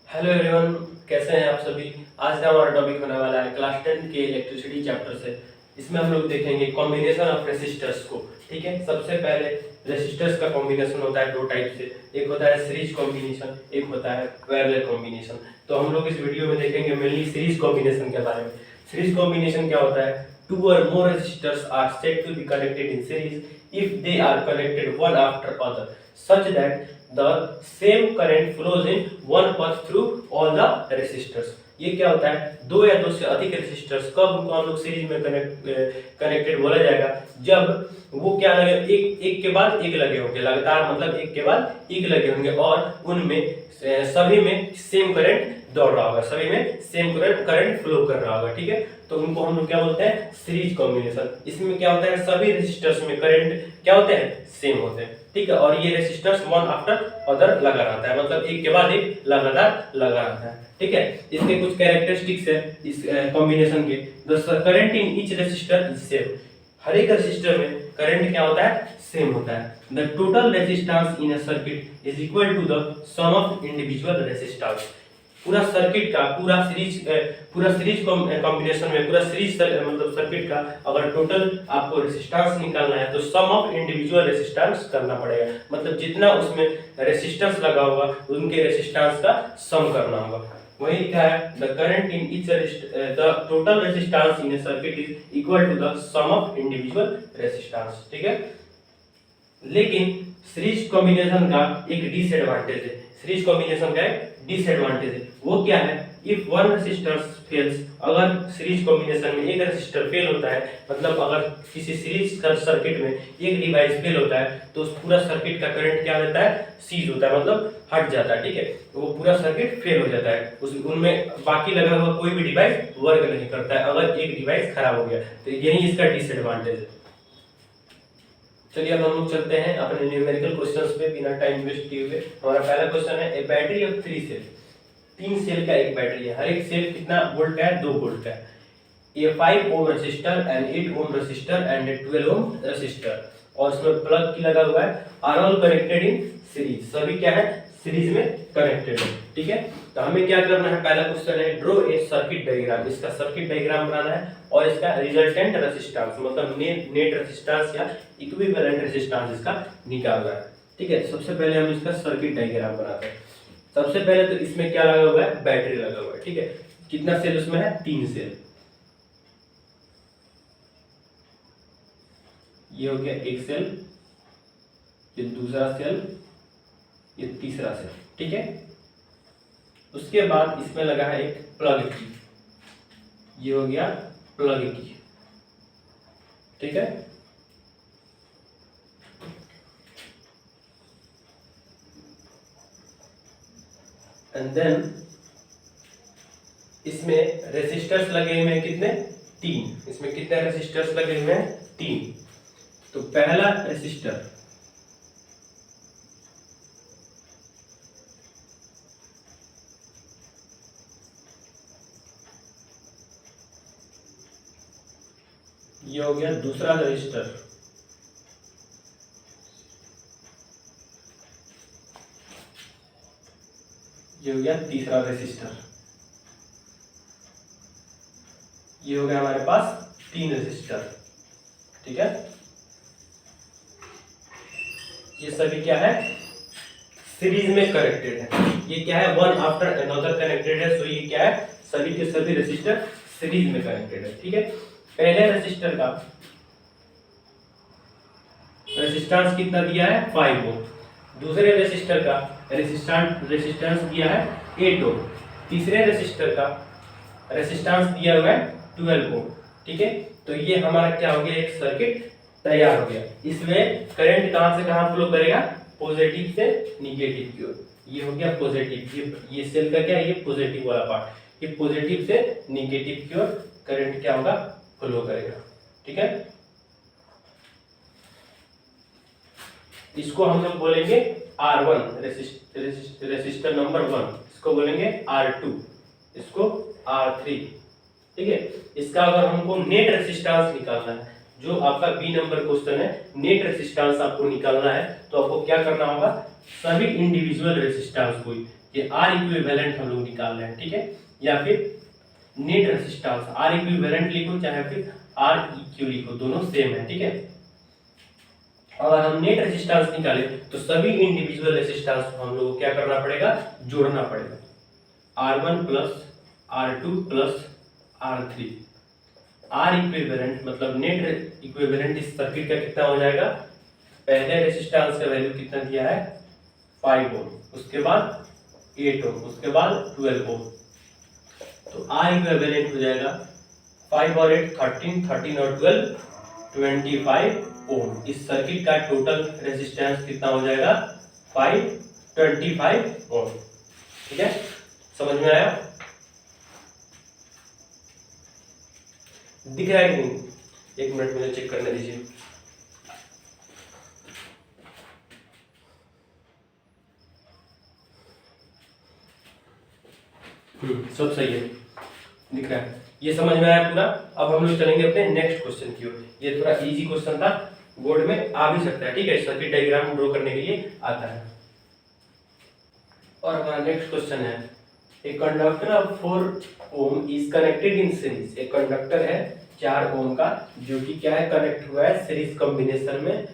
Hello everyone, कैसे हैं आप सभी। आज का हमारा टॉपिक होने वाला है क्लास 10 के इलेक्ट्रिसिटी चैप्टर से। इसमें हम लोग देखेंगे कॉम्बिनेशन ऑफ रेसिस्टर्स को। ठीक है, सबसे पहले रेसिस्टर्स का कॉम्बिनेशन होता है दो टाइप से, एक होता है सीरीज कॉम्बिनेशन, एक होता है पैरेलल कॉम्बिनेशन। तो हम लोग इस वीडियो में देखेंगे मेनली सीरीज कॉम्बिनेशन के बारे में। सीरीज कॉम्बिनेशन क्या होता है? टू और more resistors are said to be connected in series if they are connected one after other such that the same current flows in one path through all the resistors। ये क्या होता है? दो या दो से अधिक रेसिस्टर्स, कब उनको हम लोग सीरीज में कनेक्टेड बोला जाएगा? जब वो क्या लगे, एक के बाद एक लगे होंगे, लगातार मतलब एक के बाद एक लगे होंगे और उनमें सभी में सेम करंट दौड़ रहा होगा, सभी में सेम करंट फ्लो कर रहा होगा। ठीक है, तो उनको हम लोग क्या बोलते हैं? Series combination. इसमें क्या होता है? सभी रेसिस्टर्स में करंट क्या होते हैं? सेम होते हैं। ठीक है, और ये रेसिस्टर्स वन आफ्टर अदर लगा रहता है, मतलब एक के बाद एक लगातार लगा रहता है। ठीक है, इसके कुछ कैरेक्टरिस्टिक्स है इस कॉम्बिनेशन के। The current in each resistor is same. हर एक रेसिस्टर में करंट क्या होता है? सेम होता है। The total resistance in a circuit is equal to the sum of individual resistance. पूरा सर्किट का पूरा सीरीज कॉम्बिनेशन में पूरा सीरीज मतलब सर्किट का अगर टोटल आपको रेसिस्टेंस निकालना है तो सम ऑफ इंडिविजुअल रेसिस्टेंस करना पड़ेगा, मतलब जितना उसमें रेसिस्टेंस लगा होगा उनके रेसिस्टेंस का सम करना होगा। वही लिखा है the current in each the total resistance in a circuit is equal to the sum of individual resistance. ठीक है, लेकिन सीरीज कॉम्बिनेशन का एक डिसएडवांटेज है। सीरीज कॉम्बिनेशन का एक डिसएडवांटेज है, वो क्या है? इफ वन रेसिस्टर फेल्स, अगर सीरीज कॉम्बिनेशन में एक रेसिस्टर फेल होता है, मतलब अगर किसी सीरीज सर्किट में एक डिवाइस फेल होता है तो उस पूरा सर्किट का करंट क्या होता है? सीज होता है, मतलब हट जाता है। ठीक है, तो वो पूरा सर्किट फेल हो जाता है, उनमें बाकी लगा हुआ कोई भी डिवाइस वर्क नहीं करता है अगर एक डिवाइस खराब हो गया। तो यही इसका डिसएडवांटेज है। चलिए अब हम लोग चलते हैं अपने न्यूमेरिकल क्वेश्चंस पे बिना टाइम वेस्ट किए हुए। हमारा पहला क्वेश्चन है, ए बैटरी ऑफ 3 सेल। 3 सेल का एक बैटरी है, हर एक सेल कितना वोल्ट का है? 2 वोल्ट का है। ये 5 ohm resistor and 8 ohm resistor and 12 ohm resistor, और इसमें प्लग की लगा हुआ है, are all connected in series. सभी क्या है? सीरीज में कनेक्टेड है। ठीक है, तो हमें क्या करना है? पहला क्वेश्चन है ड्रॉ ए सर्किट डायग्राम। इसका सर्किट डायग्राम बनाना है और इसका रिजल्टेंट रेसिस्टेंस मतलब नेट रेसिस्टेंस या इक्विवेलेंट रेसिस्टेंस इसका निकालना है। ठीक है, सबसे पहले हम इसका सर्किट डायग्राम बनाते हैं। सबसे पहले तो इसमें क्या लगा हुआ है? बैटरी लगा हुआ है। ठीक है, कितना सेल उसमें है? 3 सेल। ये हो गया एक सेल, ये दूसरा सेल, ये तीसरा सेल। ठीक है, उसके बाद इसमें लगा है एक प्लग की, ये हो गया प्लग की। ठीक है, एंड देन इसमें रेसिस्टर्स लगे हुए हैं कितने? 3। इसमें कितने रेसिस्टर्स लगे हुए हैं? 3। तो पहला रेसिस्टर ये हो गया दूसरा रेसिस्टर, ये हो गया तीसरा रेसिस्टर। ये हो गया हमारे पास 3 रेसिस्टर। ठीक है, ये सभी क्या है? सीरीज में कनेक्टेड है। ये क्या है? वन आफ्टर अनदर कनेक्टेड है। सो ये क्या है? सभी के सभी रेसिस्टर सीरीज में कनेक्टेड है। ठीक है, पहले रेसिस्टर का रेसिस्टेंस कितना दिया है? 5 ओम। दूसरे रेसिस्टर का रेसिस्टेंस दिया है 8 ओम। तीसरे रेसिस्टर का रेसिस्टेंस दिया हुआ है 12 ओम। ठीक है, तो ये हमारा क्या हो गया? एक सर्किट तैयार हो गया। इसमें करंट कहां से कहां फ्लो करेगा? पॉजिटिव से निगेटिव की ओर। ये हो गया पॉजिटिव, ये सेल का क्या है? ये पॉजिटिव वाला पार्ट, ये पॉजिटिव से निगेटिव की ओर करंट क्या होगा? फ्लो करेगा। ठीक है, इसको हम लोग बोलेंगे R1 रेसिस्टर नंबर 1, इसको बोलेंगे R2, इसको R3। ठीक है, इसका अगर हमको नेट रेसिस्टेंस निकालना है, जो आपका बी नंबर क्वेश्चन है, नेट रेसिस्टेंस आपको निकालना है, तो आपको क्या करना होगा? सभी इंडिविजुअल रेसिस्टेंस को ये आर इक्विवेलेंट हम लोग निकाल रहे हैं, ठीक है, या फिर नेट रेजिस्टेंस, आर इक्विवेलेंट लिखो चाहे फिर आर इक्यू लिखो, दोनों सेम है, ठीक है। अगर हम नेट रेजिस्टेंस निकाले तो सभी इंडिविजुअल रेजिस्टेंस को हम लोग को क्या करना पड़ेगा, जोड़ना पड़ेगा, R1 plus R2 plus R3। R equivalent मतलब नेट इक्विवेलेंट इस सर्किट का कितना हो जाएगा, पहले रेजिस्टेंस का वैल्यू कितना दिया है 5 ओम, उसके बाद 8 ओम, उसके बाद 12 ओम, तो आर इक्विवेलेंट हो जाएगा 5 और 8 13, 13 और 12 25 ओम। इस सर्किट का टोटल रेजिस्टेंस कितना हो जाएगा 525 ओम, ठीक है, समझ में आया, दिख रहा है कि नहीं, एक मिनट मुझे चेक करने दीजिए। सब सही है, दिख रहा है, ये समझ में आया पूरा। अब हम लोग चलेंगे अपने नेक्स्ट क्वेश्चन की ओर। ये थोड़ा इजी क्वेश्चन था, बोर्ड में आ भी सकता है, ठीक है, सर्किट डायग्राम ड्रॉ करने के लिए आता है। और हमारा नेक्स्ट क्वेश्चन है, a conductor of 4 ohm is connected in series. एक कंडक्टर है 4 ओम का जो कि क्या है, कनेक्ट हुआ है सीरीज कॉम्बिनेशन में,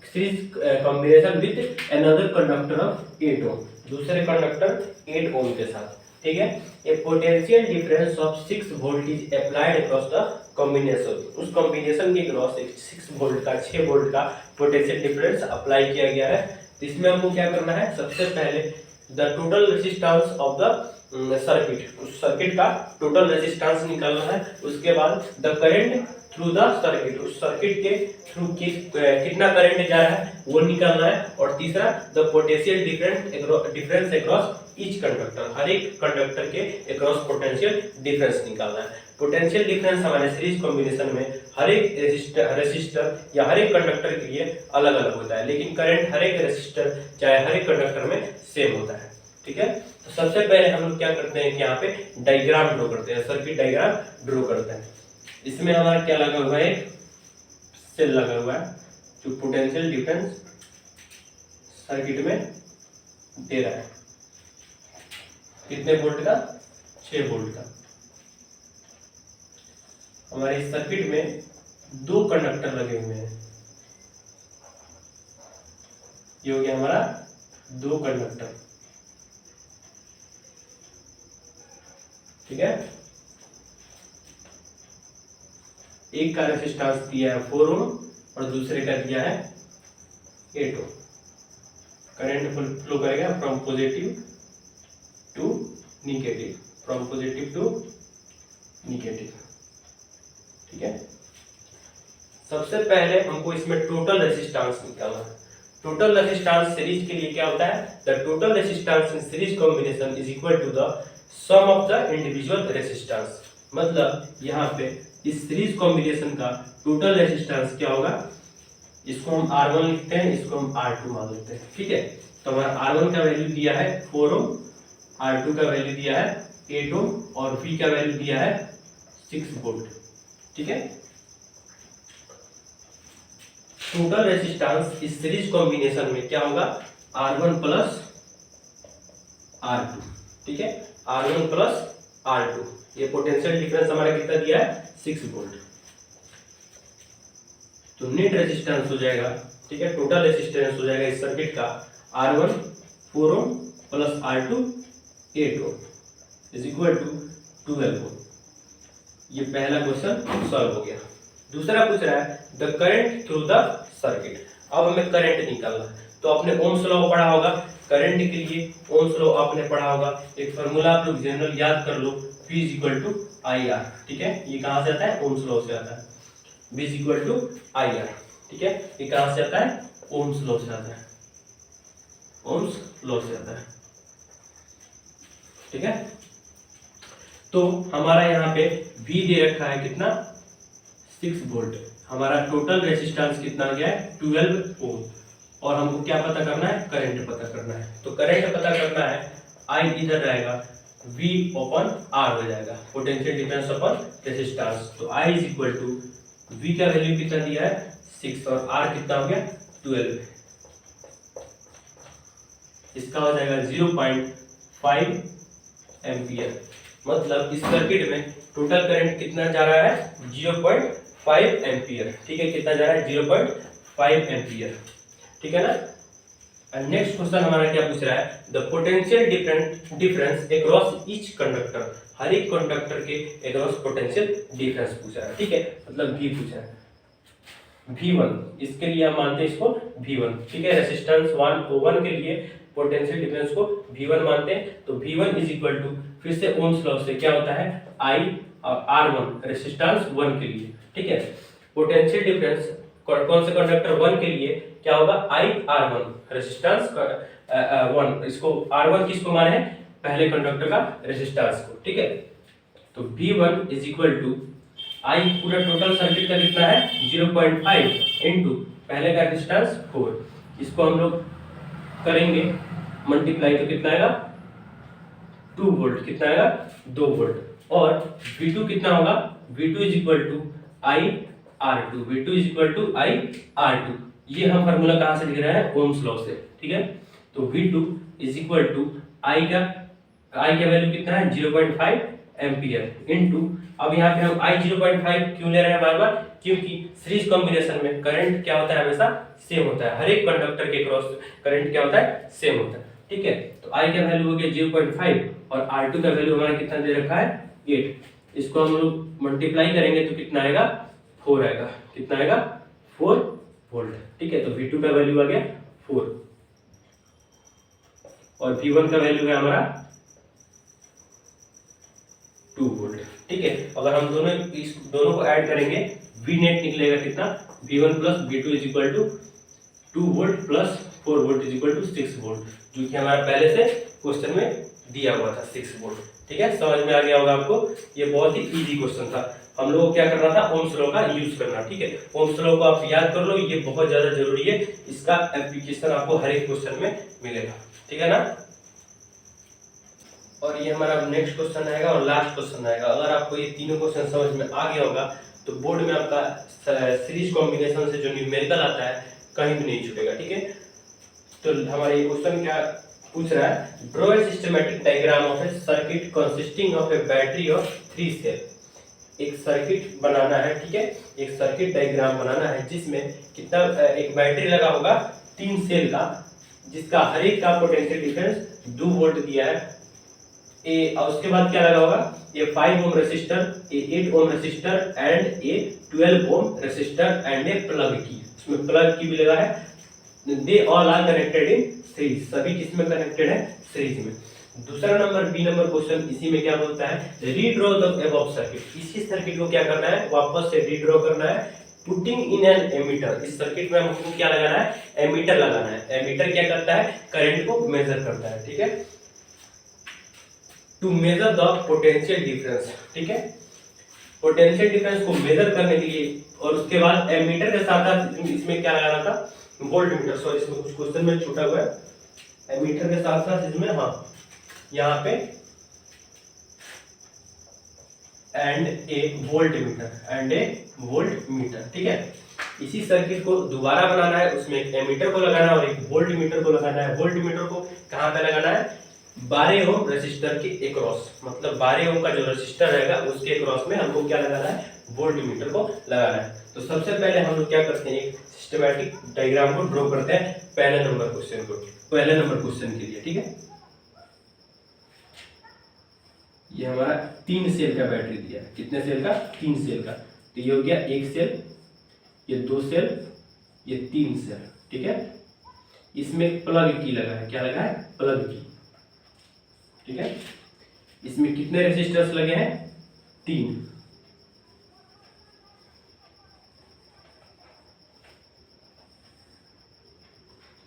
series combination with another conductor of 8 ohm, दूसरे कंडक्टर 8 ओम के साथ, ठीक है। A potential difference of 6 volt is applied across the combination, उस कॉम्बिनेशन के क्रॉस 6 वोल्ट का 6 वोल्ट का पोटेंशियल डिफरेंस अप्लाई किया गया है। तो इसमें हमको क्या करना है, सबसे पहले the total resistance of the circuit, उस सर्किट का टोटल रेजिस्टेंस निकालना है। उसके बाद the current through the circuit, उस सर्किट के थ्रू कितना करंट जा रहा है वो निकालना है। और तीसरा the potential difference across each conductor, हर एक कंडक्टर के अक्रॉस पोटेंशियल डिफरेंस निकालना है। पोटेंशियल डिफरेंस हमारे सीरीज कॉम्बिनेशन में हर एक रेसिस्टर या हर एक कंडक्टर के लिए अलग अलग होता है, लेकिन करंट हर एक रेसिस्टर चाहे हर एक कंडक्टर में सेम होता है, ठीक है। तो सबसे पहले हम लोग क्या करते हैं कि यहाँ पे डायग्राम ड्रॉ करते हैं, सर्किट डायग्राम ड्रॉ करते हैं। इसमें हमारा क्या लगा हुआ है, एक सेल लगा हुआ है जो पोटेंशियल डिफरेंस सर्किट में दे रहा है, कितने वोल्ट का, 6 वोल्ट का। हमारे इस सर्किट में 2 कंडक्टर लगे हुए हैं, ये हो गया हमारा 2 कंडक्टर, ठीक है। एक का रेजिस्टेंस दिया है 4 ओम और दूसरे का दिया है 8 ओम। करंट फ्लो करेगा from positive to negative, from positive to negative, ठीक है। सबसे पहले हमको इसमें टोटल रेजिस्टेंस निकालना है। टोटल रेजिस्टेंस सीरीज के लिए क्या होता है, the total resistance in series combination is equal to the sum of the individual resistance. मतलब यहाँ पे इस सीरीज कॉम्बिनेशन का टोटल रेजिस्टेंस क्या होगा, इसको हम R1 लिखते हैं, इसको हम R2 मान लेते हैं, ठीक है। तो हमारा R1 का वैल्यू दिया है 4 ओम, R2 का वैल्यू दिया है 8 ओम और V का वैल्यू दिया है 6 वोल्ट, ठीक है। टोटल रेजिस्टेंस इस सीरीज कॉम्बिनेशन में क्या होगा, R1 प्लस R2, ठीक है, R1 प्लस R2। ये पोटेंशियल डिफरेंस हमारा कितना दिया है 6 वोल्ट। तो नेट रेजिस्टेंस हो जाएगा, ठीक है, टोटल रेजिस्टेंस हो जाएगा इस सर्किट का R1 4 ohm plus R2 8 ohm is equal to 12 ohm. ये पहला क्वेश्चन सॉल्व हो गया। दूसरा पूछ रहा है the current through the circuit. अब हमें करंट निकालना है, तो आपने ओम्स लॉ पढ़ा होगा, करंट के लिए ओम्स लॉ आपने पढ़ा होगा। एक फार्मूला आप लोग जनरल याद कर लो, V is equal to IR, ठीक है। ये कहाँ से आता है, ओम्स लॉ से आता है, V is equal to IR, ठीक है। ये कहाँ से आता है, ओम्स लॉ से आता है, ओम्स लॉ से आता है, ठीक है। तो हमारा यहाँ पे V दे रखा है कितना 6 वोल्ट, हमारा टोटल रेजिस्टेंस कितना आ गया है 12 ओम, और हमको क्या पता करना है, करंट पता करना है। तो करंट पता करना है, I इधर रहेगा, V ओपन R हो जाएगा, पोटेंशियल डिफरेंस अपन रेजिस्टेंस। तो I is equal to V का वैल्यू कितना दिया है 6 और R कितना हो गया 12, इसका हो जाएगा 0.5 एम्पियर। मतलब इस सर्किट में टोटल करंट कितना जा रहा है 0.5 एम्पियर। ठीक है, कितना जा रहा है 0.5 एम्पियर। ठीक है ना। नेक्स्ट क्वेश्चन हमारा क्या पूछ रहा है, the potential difference across each conductor. हर एक कंडक्टर के अक्रॉस पोटेंशियल डिफरेंस पूछा है। ठीक है, मतलब V पूछा है, V1। इसके लिए हम मानते हैं इसको V1। ठीक है, रेजिस्टेंस 1 के लिए पोटेंशियल डिफरेंस को V1 मानते हैं। तो V1 इज इक्वल टू, फिर से ओम्स लॉ से क्या होता है I और R1 रेजिस्टेंस 1 के लिए। ठीक है, पोटेंशियल डिफरेंस कौन से कंडक्टर 1 के लिए क्या होगा I R1 रेजिस्टेंस 1। इसको R1 किसको माने हैं, पहले कंडक्टर का रेजिस्टेंस को। ठीक है, तो V1 is equal to I पूरा टोटल सर्किट का कितना है 0.5 इनटू पहले का रेजिस्टेंस 4। इसको हम लोग करेंगे मल्टीप्लाई, तो कितना आएगा 2 वोल्ट। कितना आएगा 2 वोल्ट। और V2 कितना होगा, V2 is equal to I R2। V2 is equal to I R2। ये हम फार्मूला कहाँ से लिख रहे हैं, ओम्स लॉ से। ठीक है, तो V2 is equal to I का वैल्यू कितना है 0.5 एम्पियर इनटू, अब यहाँ पे हम I 0.5 क्यों ले रहे हैं बार बार, क्योंकि सीरीज कॉम्बिनेशन में करंट क्या होता है हमेशा सेम होता है। हर एक कंडक्टर के क्रॉस करंट क्या होता है सेम होता है। ठीक है, तो I का वैल्यू हो गया 0.5 और R2 का वैल्यू हमारा कितना दे रखा है 8। इसको हम लोग मल्टीप्लाई करेंगे तो कितना आएगा 4 आएगा। कितना आएगा 4 वोल्ट। ठीक है, तो V2 का वैल्यू आ गया 4 और V1 का वैल्यू है हमारा 2 वोल्ट। ठीक है, अगर हम इस दोनों को ऐड करेंगे V नेट निकलेगा कितना, V1 plus V2 is equal to 2 volt plus 4 volt is equal to 6 volt, जो कि हमारा पहले से क्वेश्चन में दिया हुआ था 6 वोल्ट। ठीक है, समझ में आ गया होगा आपको। ये बहुत ही इजी क्वेश्चन था। हम लोगों को क्या करना था, ओम्स लॉ का यूज करना। ठीक है, ओम्स लॉ को आप याद कर लो, ये बहुत ज्यादा जरूरी है। इसका एप्लीकेशन आपको हर एक क्वेश्चन में मिलेगा। ठीक है ना। और ये हमारा नेक्स्ट क्वेश्चन आएगा और लास्ट क्वेश्चन आएगा। अगर आपको ये तीनों क्वेश्चन समझ में आ गया होगा तो बोर्ड में आपका सीरीज कॉम्बिनेशन से जो न्यूमेरिकल आता है कहीं भी नहीं छूटेगा। ठीक है, तो हमारा ये क्वेश्चन क्या पूछ रहा है, draw a systematic diagram of a circuit consisting of a battery of 3 cell. एक सर्किट बनाना है। ठीक है, एक सर्किट डायग्राम बनाना है जिसमें कितना एक बैटरी लगा होगा 3 सेल का, जिसका हर एक का पोटेंशियल डिफरेंस 2 वोल्ट दिया है। और उसके बाद क्या लगा होगा, ये 5 ओम रेसिस्टर, ये 8 ओम रेसिस्टर एंड ये 12 ohm resistor and a plug key. इसमें प्लग की भी लगा है। They all are connected in series. सभी किसमें कनेक्टेड है, सीरीज में। दूसरा नंबर बी नंबर क्वेश्चन इसी में क्या बोलता है, रीड्रॉ द अबव सर्किट। इसी सर्किट को क्या करना है, वापस से रीड्रॉ करना है। Putting in an ammeter. इस सर्किट में हमको क्या लगाना है, एमीटर लगाना है। एमीटर क्या करता है, करंट को मेजर करता है। ठीक है, to measure the potential difference. ठीक है, पोटेंशियल डिफरेंस को मेजर करने के लिए, और उसके बाद एमीटर के साथ साथ इसमें क्या लगाना था, वोल्ट मीटर। सॉरी, इसमें कुछ क्वेश्चन में छूटा हुआ है। एमीटर के साथ साथ इसमें हाँ यहाँ पे एंड ए वोल्ट मीटर। ठीक है, इसी सर्किट को दोबारा बनाना है, उसमें एक एमीटर को लगाना है और एक वोल्ट मीटर को लगाना है। वोल्ट मीटर को कहाँ पे लगाना है, 12 ओम रेसिस्टर के अक्रॉस। मतलब 12 ओम का जो रेसिस्टर रहेगा उसके अक्रॉस में हमको क्या लगाना है, वोल्ट मीटर को लगाना है। तो सबसे पहले हम लोग क्या करते हैं, एक सिस्टमैटिक डायग्राम को ड्रॉ करते हैं पहले नंबर क्वेश्चन के लिए। ठीक है, ये हमारा 3 सेल का बैटरी दिया है। कितने सेल का, 3 सेल का। तो ये हो गया 1 सेल, ये 2 सेल, ये 3 सेल। ठीक है, इसमें प्लग की लगा है। क्या लगा है, प्लग की। ठीक है, इसमें कितने रेसिस्टर्स लगे हैं, 3।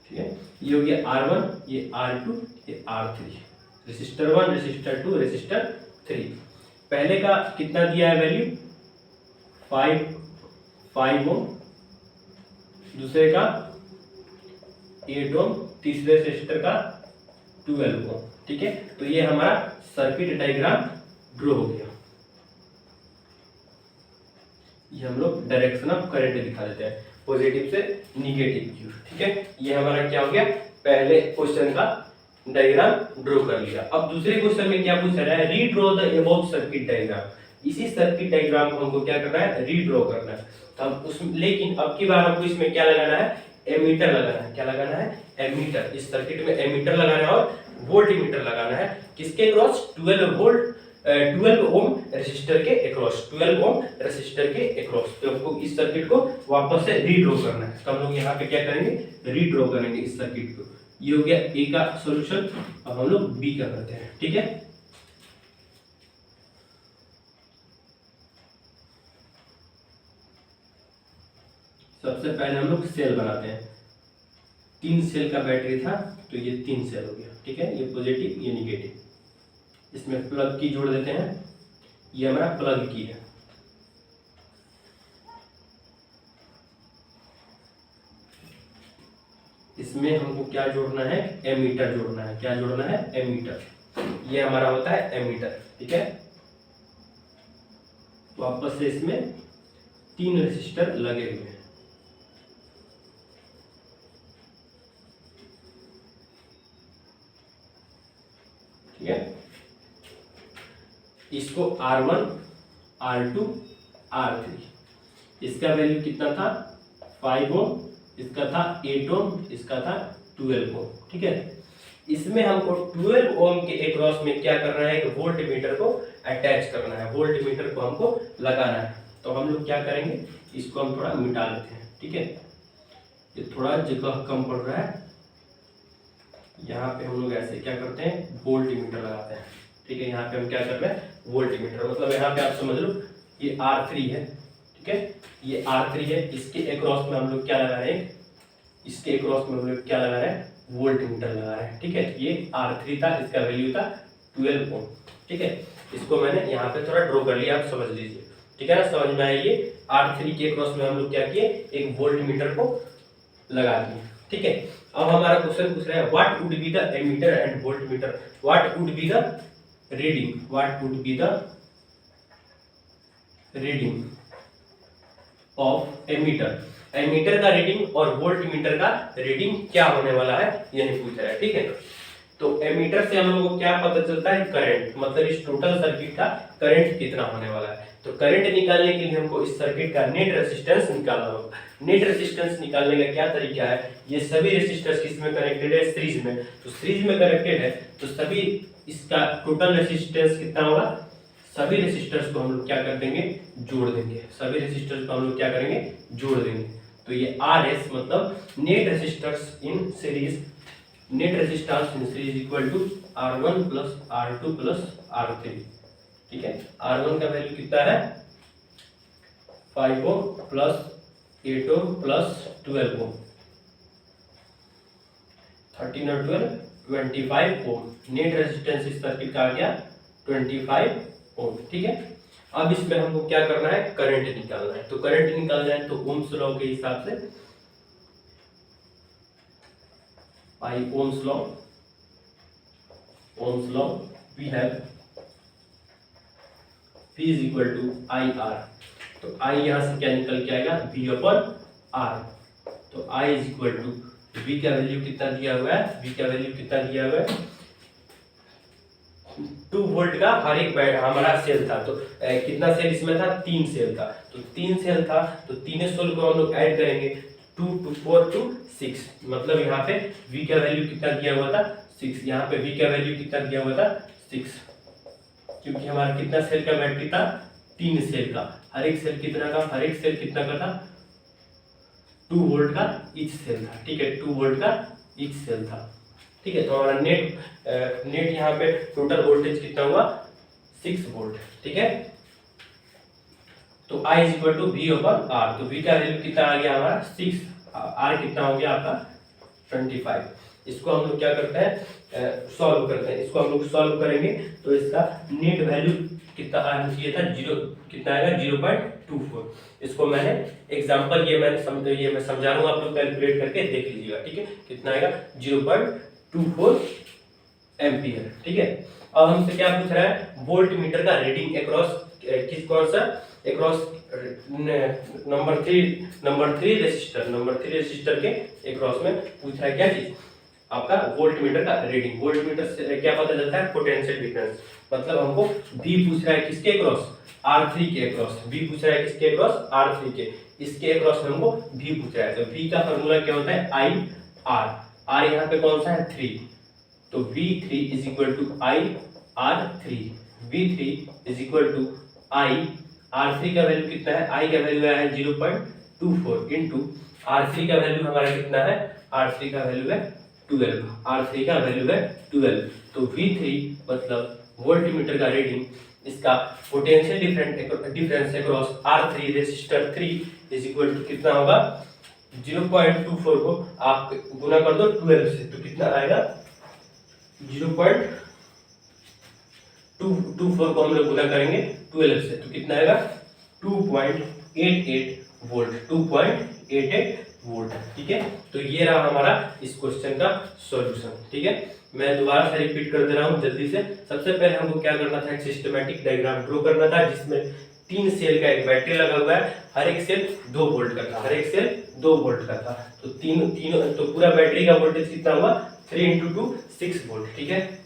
ठीक है, ये हो गया R1, ये R2, ये R3। Resistor 1, resistor 2, resistor 3। पहले का कितना दिया है वैल्यू, 5 ओम, दूसरे का 8 ओम, तीसरे रेसिस्टर का 12 ओम। ठीक है, तो ये हमारा सर्किट डायग्राम ड्रॉ हो गया। ये हम लोग डायरेक्शन ऑफ करंट दिखा देते हैं, पॉजिटिव से निगेटिव की ओर। ठीक है, ये हमारा क्या हो गया, पहले क्वेश्चन का डायग्राम ड्रॉ कर लिया। अब दूसरे क्वेश्चन में क्या पूछ रहा है, redraw the above circuit diagram. इसी सर्किट डायग्राम को हमको क्या करना है, रीड्रॉ करना है। तो हम उस लेकिन अब की बार हमको इसमें क्या लगाना है, एमीटर लगाना है। क्या लगाना है, एमीटर। इस सर्किट में एमीटर लगाना है और वोल्टमीटर लगाना है। किसके क्रॉस, 12 ओम रेसिस्टर के अक्रॉस, 12 ओम रेसिस्टर के अक्रॉस। तो हमको इस सर्किट को वापस से रीड्रॉ करना है। तो हम लोग यहाँ पे क्या करेंगे, रीड्रॉ करेंगे इस सर्किट को। ये हो गया ए का सॉल्यूशन। अब हम लोग बी का करते हैं, ठीक है। सबसे पहले हम लोग सेल बनाते हैं। 3 सेल का बैटरी था, तो ये 3 सेल हो गया, ठीक है। ये पॉजिटिव, ये निगेटिव। इसमें प्लग की जोड़ देते हैं। ये हमारा प्लग की है। इसमें हमको क्या जोड़ना है, एमीटर जोड़ना है। क्या जोड़ना है, एमीटर। ये हमारा होता है एमीटर, ठीक है। वापस से इसमें 3 रेसिस्टर लगे हुए हैं। ठीक है। इसको R1, R2, R3, इसका वैल्यू कितना था, 5 ओम, इसका था 8 ओम, इसका था 12 ओम, ठीक है। इसमें हमको 12 ओम के अक्रॉस में क्या करना है, एक वोल्ट मीटर को अटैच करना है। वोल्ट मीटर को हमको लगाना है। तो हम लोग क्या करेंगे, इसको हम थोड़ा मिटा लेते हैं, ठीक है। ये थोड़ा जगह कम पड़ रहा है। यहाँ पे हम लोग ऐसे क्या करते हैं, वोल्ट मीटर लगाते हैं, ठीक है। यहाँ पे हम क्या कर रहे हैं, वोल्ट मीटर। मतलब यहाँ पे आप समझ लो ये R3 है, ठीक है। ये R3 है। इसके अक्रॉस में हम लोग क्या लगा रहे हैं, इसके अक्रॉस में हम लोग क्या लगा रहे हैं, वोल्ट मीटर लगा रहे हैं, ठीक है। ये R3 था, इसका वैल्यू था 12 ओम, ठीक है। इसको मैंने यहाँ पे थोड़ा ड्रॉ कर लिया, आप समझ लीजिए, ठीक है ना। समझ में आया। ये R3 के अक्रॉस में हम लोग क्या किए, एक वोल्ट मीटर को लगा दिए, ठीक है। अब हमारा क्वेश्चन पूछ रहा है, what would be the ammeter and voltmeter, what would be the reading, what would be the reading of ammeter. Ammeter का रीडिंग और वोल्ट मीटर का रीडिंग क्या होने वाला है, यही पूछ रहा है, ठीक है। तो एमीटर से हम लोगों को क्या पता चलता है, करंट। मतलब इस टोटल सर्किट का करंट कितना होने वाला है। तो करंट निकालने के लिए हमको इस सर्किट का नेट रेजिस्टेंस निकालना होगा। नेट रेजिस्टेंस निकालने का क्या तरीका है, ये सभी रेजिस्टर्स किस में कनेक्टेड है, सीरीज में। तो सीरीज में कनेक्टेड है तो सभी इसका टोटल रेजिस्टेंस कितना होगा, सभी रेजिस्टर्स को हम लोग क्या कर देंगे, जोड़ देंगे। सभी रेजिस्टर्स को हम लोग क्या करेंगे, जोड़ देंगे। तो ये RS मतलब net resistors in series, net resistance in series equal to R1 plus R2 plus R3, ठीक है। R1 का वैल्यू कितना है, 5 ओम प्लस 8 ओम प्लस 12 ओम, 13 और 12 25 ओम। नेट रेजिस्टेंस इस सर्किट का आ गया 25 ओम, ठीक है। अब इसमें हमको क्या करना है, करंट निकालना है। तो करंट निकालना है तो ओम्स लॉ के हिसाब से, by Ohm's law, we have V is equal to IR। तो I यहाँ से क्या निकल के आएगा, V अपन R। तो I is equal to V का वैल्यू कितना दिया हुआ है, V का वैल्यू कितना दिया हुआ है, 2 वोल्ट का हर एक हमारा सेल था। तो कितना सेल इसमें था, 3 सेल था। तो 3 सेल था तो तीनों सेल को हम लोग ऐड करेंगे, 2 to 4 to 6। मतलब यहाँ पे V का वैल्यू कितना दिया हुआ था, 6। यहाँ पे V का वैल्यू कितना दिया हुआ था, 6। क्योंकि हमारा कितना सेल का बैटरी था, 3 सेल का। हर एक सेल कितना का, हर एक सेल कितना का था, 2 वोल्ट का ईच सेल था, ठीक है। 2 वोल्ट का ईच सेल था, ठीक है। तो हमारा नेट यहाँ पे टोटल वोल्टेज कितना हुआ, 6 वोल्ट, ठीक है। तो I is equal to V over R। तो V का वैल्यू कितना आ गया हमारा, 6। R कितना हो गया आपका, 25। इसको हम लोग क्या करते हैं, सॉल्व करते हैं। इसको हम लोग सॉल्व करेंगे तो इसका नेट वैल्यू कितना आना चाहिए था, 0 कितना आएगा, 0.24। इसको मैंने एग्जांपल ये मैं समझा रहा हूँ, आप लोग कैलकुलेट करके देख लीजिएगा, ठीक है। कितना आएगा, 0.24 एम्पियर, ठीक है। अब हमसे क्या पूछ रहा है, वोल्ट मीटर का रीडिंग अक्रॉस किस कौन सा, अक्रॉस नंबर 3 रेजिस्टर के अक्रॉस में पूछ रहा है क्या चीज, आपका वोल्टमीटर का रीडिंग। वोल्टमीटर से क्या पता चलता है? Potential difference. मतलब हमको V पूछ रहा है किसके अक्रॉस? R3 के अक्रॉस। V पूछ रहा है किसके अक्रॉस? R3 के। इसके अक्रॉस में हमको V पूछ रहा है, तो V का फॉर्मूला क्या होता है? I R। R यहाँ पे कौन सा है? 3, तो V3 is equal to I R3। V3 is equal to I R3 का वैल्यू कितना है? I का वैल्यू आया है 0.24 इंटू R3 का वैल्यू हमारा कितना है? R3 का वैल्यू है 12। R3 का वैल्यू है 12, तो V3 मतलब वोल्टमीटर का रीडिंग, इसका potential difference across R3 resistor 3 is equal to कितना होगा? 0.24 को आप गुना कर दो 12 से, तो कितना आएगा? 0.224 को हम लोग गुना करेंगे 12 से, तो कितना आएगा? 2.88 वोल्ट। 2.88 वोल्ट। ठीक है, तो ये रहा हमारा इस क्वेश्चन का सॉल्यूशन। ठीक है, मैं दोबारा से रिपीट कर दे रहा हूँ जल्दी से। सबसे पहले हमको क्या करना था? एक सिस्टमैटिक डायग्राम ड्रॉ करना था जिसमें 3 सेल का एक बैटरी लगा हुआ है, हर एक सेल 2 वोल्ट का था, हर एक सेल 2 वोल्ट का था। तो तो पूरा बैटरी का वोल्टेज कितना हुआ? 3 × 2 6 वोल्ट। ठीक है,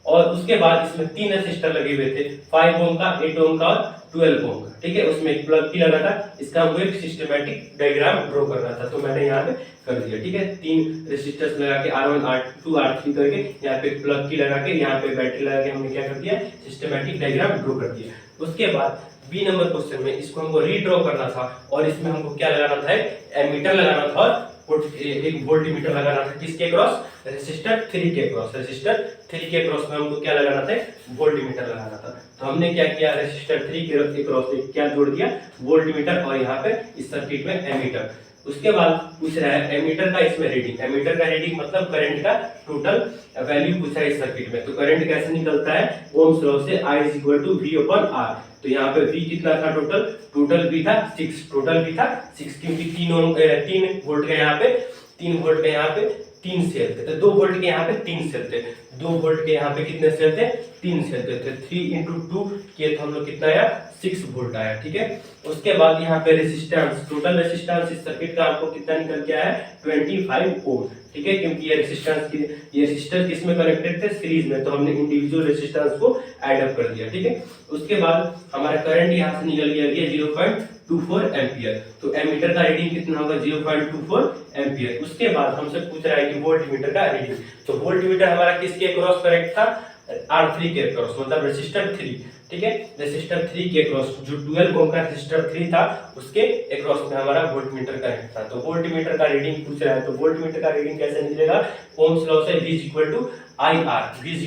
और उसके बाद इसमें 3 रेसिस्टर लगे हुए थे, 5 ओम का, 8 ओम का और 12 ओम का। ठीक है, उसमें एक प्लग की लगा था। इसका हमको एक सिस्टमैटिक डायग्राम ड्रॉ करना था, तो मैंने यहाँ पे कर दिया। ठीक है, 3 रेसिस्टर्स लगा के R1 R2 R3 करके यहाँ पे प्लग की लगा के यहाँ पे बैटरी लगा के हमने क्या कर दिया? सिस्टमैटिक डायग्राम ड्रॉ कर दिया। उसके बाद बी नंबर क्वेश्चन में इसको हमको रीड्रॉ करना था, और इसमें हमको क्या लगाना था? एमीटर लगाना था और एक वोल्टमीटर लगाना था। किसके क्रॉस? रेसिस्टर 3 के क्रॉस। रेसिस्टर 3 के क्रॉस में हमको क्या लगाना था? वोल्टमीटर लगाना था। तो हमने क्या किया? रेसिस्टर 3 के क्रॉस में क्या जोड़ दिया? वोल्टमीटर, और यहाँ पे इस सर्किट में एमीटर। उसके बाद पूछ रहा है एमीटर का इसमें रीडिंग। एमीटर का रीडिंग मतलब करंट का टोटल वैल्यू पूछा है इस सर्किट में। तो करंट कैसे निकलता है? ओम्स लॉ से I = V/R। तो यहाँ पे V कितना था? टोटल V था 6। टोटल V था 6, क्योंकि 3 वोल्ट का यहाँ पे 3 वोल्ट के यहाँ पे 3 सेल थे, तो 2 वोल्ट के यहाँ पे 3 सेल थे। 2 वोल्ट के यहाँ पे कितने सेल थे? 3 सेल थे। 3 × 2 किए तो हम लोग कितना आया? 6 वोल्ट आया। ठीक है, उसके बाद यहाँ पे रेसिस्टेंस, टोटल रेसिस्टेंस इस सर्किट का आपको कितना निकल के आया है? 25 ओम। ठीक है, क्योंकि ये रेसिस्टर किस में कनेक्टेड थे? सीरीज में, तो हमने इंडिविजुअल रेसिस्टेंस को ऐड अप कर दिया। ठीक है, उसके बाद हमारा करंट यहाँ से निकल गया 0.24 एम्पियर। तो एमीटर का रीडिंग कितना होगा? 0.24 एम्पियर। उसके बाद हमसे पूछ रहा है कि वोल्टमीटर का रीडिंग। तो वोल्टमीटर हमारा किसके क्रॉस कनेक्ट था? R3 के क्रॉस, मतलब रेसिस्टर 3। ठीक है, रेसिस्टर 3 के क्रॉस, जो 12 ओम का रेसिस्टर 3 था उसके क्रॉस में हमारा वोल्टमीटर कनेक्ट था। तो वोल्टमीटर का रीडिंग पूछ रहा है, तो वोल्टमीटर का रीडिंग कैसे निकलेगा? ओम्स लॉ से V = IR। V =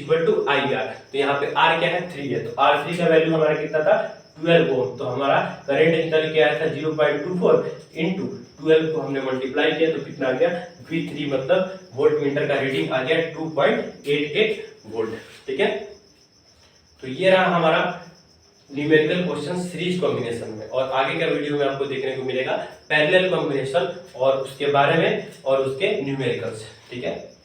IR। तो यहाँ पे R क्या है? 3 है, तो R3 का वैल्यू हमारा कितना था? 12 ओम। तो हमारा करंट निकल के आया था 0.24 इंटू 12 को हमने मल्टीप्लाई किया, तो कितना आ गया? V3 मतलब वोल्टमीटर का रीडिंग आ गया 2.88 वोल्ट। ठीक है, तो ये रहा हमारा न्यूमेरिकल क्वेश्चन सीरीज कॉम्बिनेशन में, और आगे का वीडियो में आपको देखने को मिलेगा पैरेलल कॉम्बिनेशन और उसके बारे में और उसके न्यूमेरिकल्स। ठीक है।